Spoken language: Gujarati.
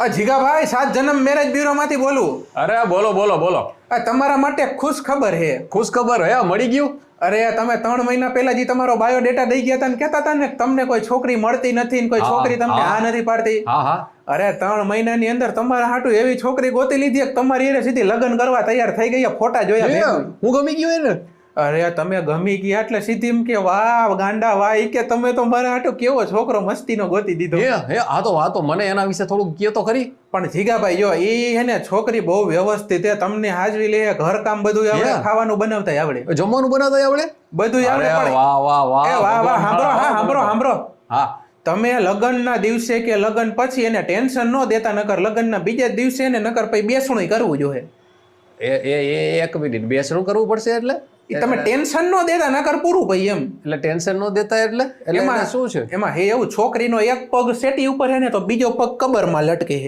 જીગાભાઈ 7 જન્મ મેરેજ બ્યુરો માંથી બોલું. અરે બોલો બોલો બોલો. તમારા માટે ખુશ ખબર હે. ખુશ ખબર હે? મળી ગયું? અરે તમે 3 મહિના પહેલા જે તમારો બાયોડેટા દઈ ગયા હતા ને કહેતા હતા ને તમને કોઈ છોકરી મળતી નથી ને કોઈ છોકરી તમને હા નથી પાડતી. હા હા. અરે 3 મહિનાની અંદર તમારા હાટુ એવી છોકરી ગોતી લીધી કે તમારી એને સીધી લગ્ન કરવા તૈયાર થઈ ગઈ. ફોટા જોયા. હું ગમી ગયો એને. અરે તમે ગમી ગયા એટલે સીધી એમ કે વાહ ગાંડા વાહ ઈ કે તમે તો મારા હાટુ કેવો છોકરો મસ્તીનો ગોતી દીધો. હે આ તો મને એના વિશે થોડું કહે તો ખરી. પણ જીગાભાઈ જો ઈ હે ને છોકરી બહુ વ્યવસ્થિત હે. તમને હાજરી લે, ઘર કામ બધું આવડે, ખાવાનું બનાવતા આવડે, જમવાનું બનાવતા આવડે, બધું આવડે. વાહ વાહ વાહ. એ વાહ વાહ. સાંભળો. હા. તમે લગ્નના દિવસે કે લગ્ન પછી એને ટેન્શન ન દેતા, નકર લગ્નના બીજા દિવસે એને નકર પછી બેસણું કરવું જોઈએ. એક મિનિટ, બેસણું કરવું પડશે એટલે તમે ટેન્શન ન દેતા નકર પૂરું ભાઈ એમ. એટલે ટેન્શન ન દેતા એટલે એમાં શું છે? એમાં હે એવું છોકરીનો એક પગ સેટી ઉપર હે ને તો બીજો પગ કબરમાં લટકે.